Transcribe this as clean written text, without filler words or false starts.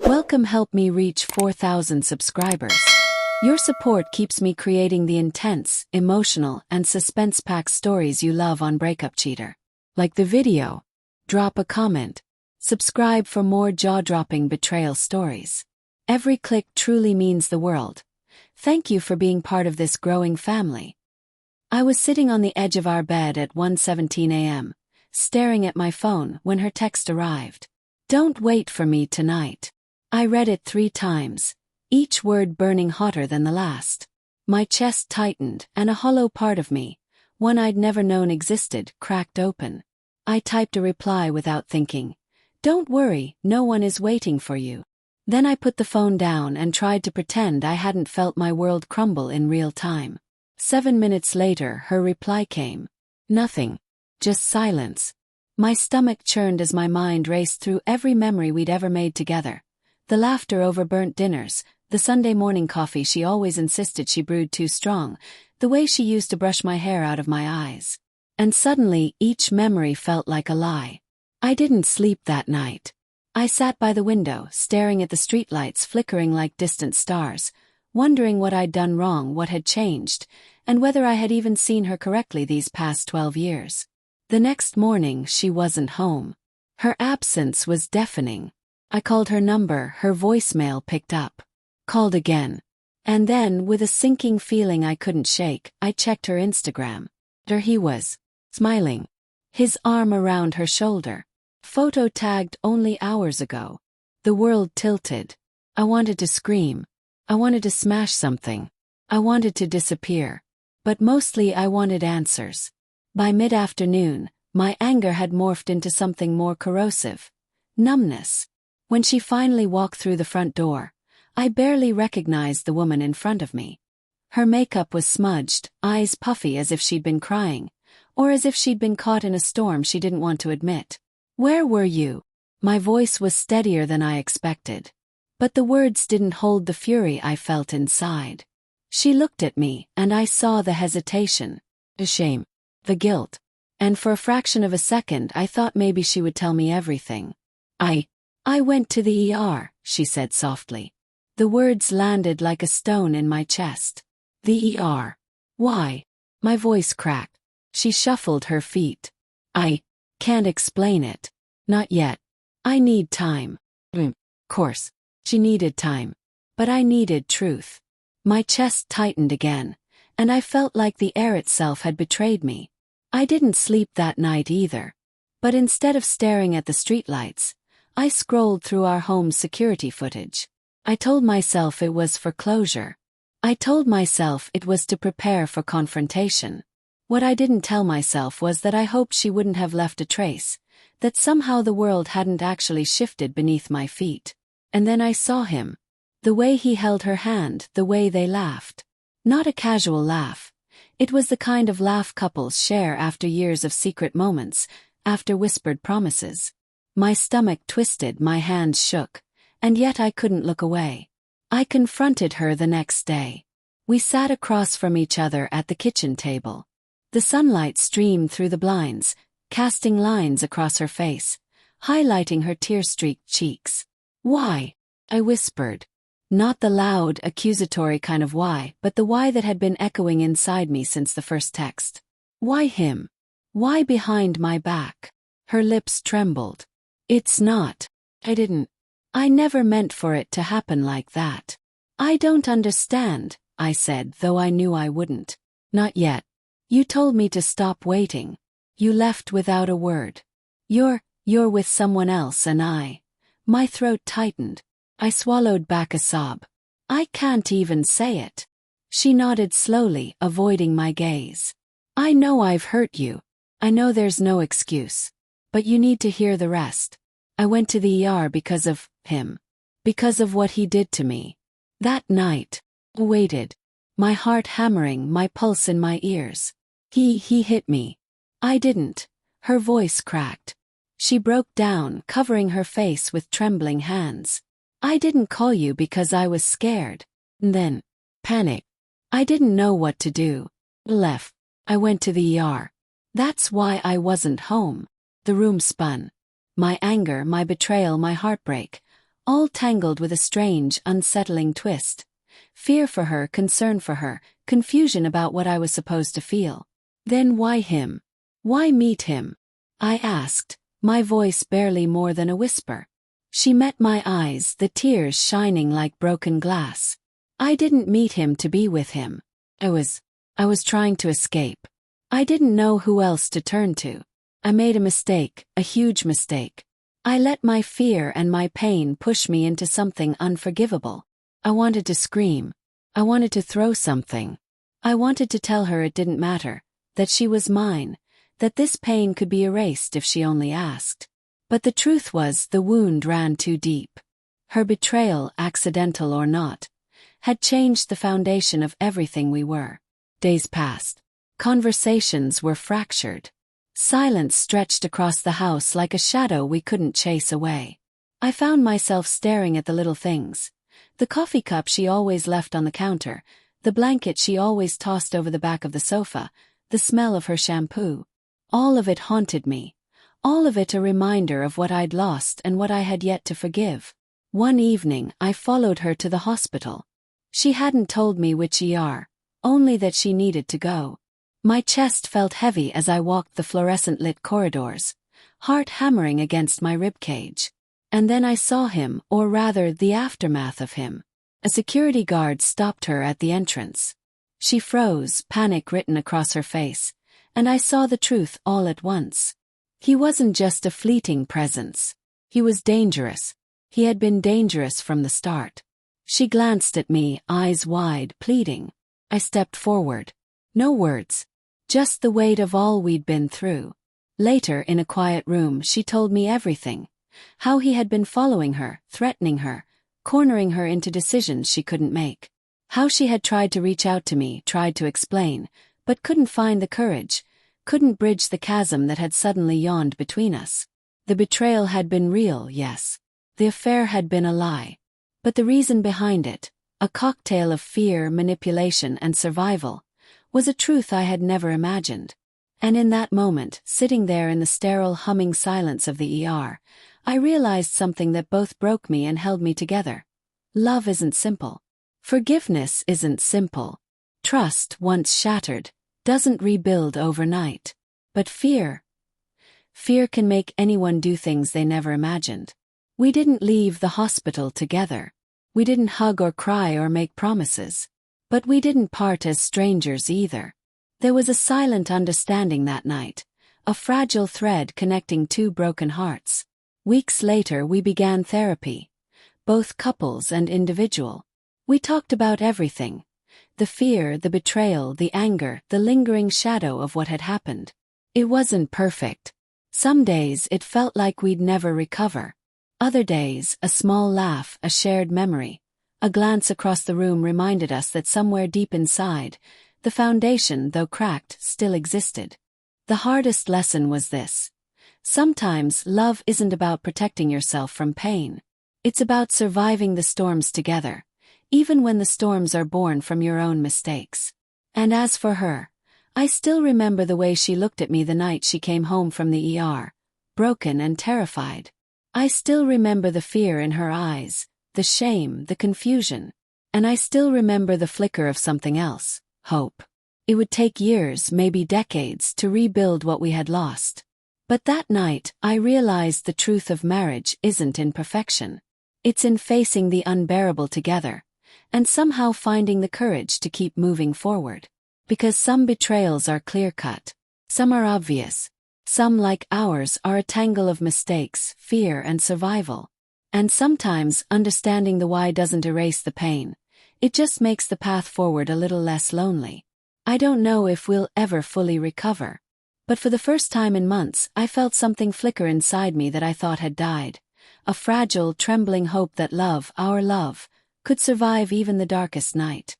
Welcome, help me reach 4,000 subscribers. Your support keeps me creating the intense, emotional, and suspense-packed stories you love on Breakup Cheater. Like the video, drop a comment, subscribe for more jaw-dropping betrayal stories. Every click truly means the world. Thank you for being part of this growing family. I was sitting on the edge of our bed at 1:17 a.m., staring at my phone when her text arrived. "Don't wait for me tonight." I read it 3 times, each word burning hotter than the last. My chest tightened, and a hollow part of me, one I'd never known existed, cracked open. I typed a reply without thinking. "Don't worry, no one is waiting for you." Then I put the phone down and tried to pretend I hadn't felt my world crumble in real time. 7 minutes later, her reply came. Nothing. Just silence. My stomach churned as my mind raced through every memory we'd ever made together. The laughter over burnt dinners, the Sunday morning coffee she always insisted she brewed too strong, the way she used to brush my hair out of my eyes. And suddenly, each memory felt like a lie. I didn't sleep that night. I sat by the window, staring at the streetlights flickering like distant stars, wondering what I'd done wrong, what had changed, and whether I had even seen her correctly these past 12 years. The next morning, she wasn't home. Her absence was deafening. I called her number, her voicemail picked up. Called again. And then, with a sinking feeling I couldn't shake, I checked her Instagram. There he was, smiling, his arm around her shoulder. Photo tagged only hours ago. The world tilted. I wanted to scream. I wanted to smash something. I wanted to disappear. But mostly I wanted answers. By mid-afternoon, my anger had morphed into something more corrosive. Numbness. When she finally walked through the front door, I barely recognized the woman in front of me. Her makeup was smudged, eyes puffy as if she'd been crying, or as if she'd been caught in a storm she didn't want to admit. "Where were you?" My voice was steadier than I expected. But the words didn't hold the fury I felt inside. She looked at me, and I saw the hesitation, the shame, the guilt. And for a fraction of a second I thought maybe she would tell me everything. I went to the ER, she said softly. The words landed like a stone in my chest. The ER. Why? My voice cracked. She shuffled her feet. "I can't explain it. Not yet. I need time." Course. She needed time. But I needed truth. My chest tightened again, and I felt like the air itself had betrayed me. I didn't sleep that night either. But instead of staring at the streetlights, I scrolled through our home's security footage. I told myself it was for closure. I told myself it was to prepare for confrontation. What I didn't tell myself was that I hoped she wouldn't have left a trace, that somehow the world hadn't actually shifted beneath my feet. And then I saw him. The way he held her hand, the way they laughed. Not a casual laugh. It was the kind of laugh couples share after years of secret moments, after whispered promises. My stomach twisted, my hands shook, and yet I couldn't look away. I confronted her the next day. We sat across from each other at the kitchen table. The sunlight streamed through the blinds, casting lines across her face, highlighting her tear-streaked cheeks. "Why?" I whispered. Not the loud, accusatory kind of why, but the why that had been echoing inside me since the first text. Why him? Why behind my back? Her lips trembled. "It's not. I never meant for it to happen like that." "I don't understand," I said, though I knew I wouldn't. "Not yet. You told me to stop waiting. You left without a word. You're with someone else and My throat tightened. I swallowed back a sob. "I can't even say it." She nodded slowly, avoiding my gaze. "I know I've hurt you. I know there's no excuse. But you need to hear the rest. I went to the ER because of him. Because of what he did to me. That night." I waited. My heart hammering, my pulse in my ears. He hit me. I didn't." Her voice cracked. She broke down, covering her face with trembling hands. "I didn't call you because I was scared." And then, panic. I didn't know what to do. Left. I went to the ER. That's why I wasn't home. The room spun. My anger, my betrayal, my heartbreak, all tangled with a strange, unsettling twist. Fear for her, concern for her, confusion about what I was supposed to feel. Then why him? Why meet him? I asked, my voice barely more than a whisper. She met my eyes, the tears shining like broken glass. I didn't meet him to be with him. I was trying to escape. I didn't know who else to turn to. I made a mistake, a huge mistake. I let my fear and my pain push me into something unforgivable. I wanted to scream. I wanted to throw something. I wanted to tell her it didn't matter, that she was mine, that this pain could be erased if she only asked. But the truth was, the wound ran too deep. Her betrayal, accidental or not, had changed the foundation of everything we were. Days passed. Conversations were fractured. Silence stretched across the house like a shadow we couldn't chase away. I found myself staring at the little things. The coffee cup she always left on the counter, the blanket she always tossed over the back of the sofa, the smell of her shampoo. All of it haunted me. All of it a reminder of what I'd lost and what I had yet to forgive. One evening, I followed her to the hospital. She hadn't told me which ER, only that she needed to go. My chest felt heavy as I walked the fluorescent-lit corridors, heart hammering against my ribcage. And then I saw him, or rather the aftermath of him. A security guard stopped her at the entrance. She froze, panic written across her face, and I saw the truth all at once. He wasn't just a fleeting presence. He was dangerous. He had been dangerous from the start. She glanced at me, eyes wide, pleading. I stepped forward. No words. Just the weight of all we'd been through. Later, in a quiet room, she told me everything. How he had been following her, threatening her, cornering her into decisions she couldn't make. How she had tried to reach out to me, tried to explain, but couldn't find the courage, couldn't bridge the chasm that had suddenly yawned between us. The betrayal had been real, yes. The affair had been a lie. But the reason behind it, a cocktail of fear, manipulation, and survival, was a truth I had never imagined. And in that moment, sitting there in the sterile humming silence of the ER, I realized something that both broke me and held me together. Love isn't simple. Forgiveness isn't simple. Trust, once shattered, doesn't rebuild overnight. But fear can make anyone do things they never imagined. We didn't leave the hospital together. We didn't hug or cry or make promises. But we didn't part as strangers either. There was a silent understanding that night, a fragile thread connecting two broken hearts. Weeks later we began therapy, both couples and individual. We talked about everything. The fear, the betrayal, the anger, the lingering shadow of what had happened. It wasn't perfect. Some days it felt like we'd never recover. Other days, a small laugh, a shared memory, a glance across the room reminded us that somewhere deep inside, the foundation, though cracked, still existed. The hardest lesson was this. Sometimes love isn't about protecting yourself from pain. It's about surviving the storms together, even when the storms are born from your own mistakes. And as for her, I still remember the way she looked at me the night she came home from the ER, broken and terrified. I still remember the fear in her eyes, the shame, the confusion. And I still remember the flicker of something else, hope. It would take years, maybe decades, to rebuild what we had lost. But that night, I realized the truth of marriage isn't in perfection. It's in facing the unbearable together, and somehow finding the courage to keep moving forward. Because some betrayals are clear-cut. Some are obvious. Some, like ours, are a tangle of mistakes, fear, and survival. And sometimes, understanding the why doesn't erase the pain. It just makes the path forward a little less lonely. I don't know if we'll ever fully recover. But for the first time in months, I felt something flicker inside me that I thought had died. A fragile, trembling hope that love, our love, could survive even the darkest night.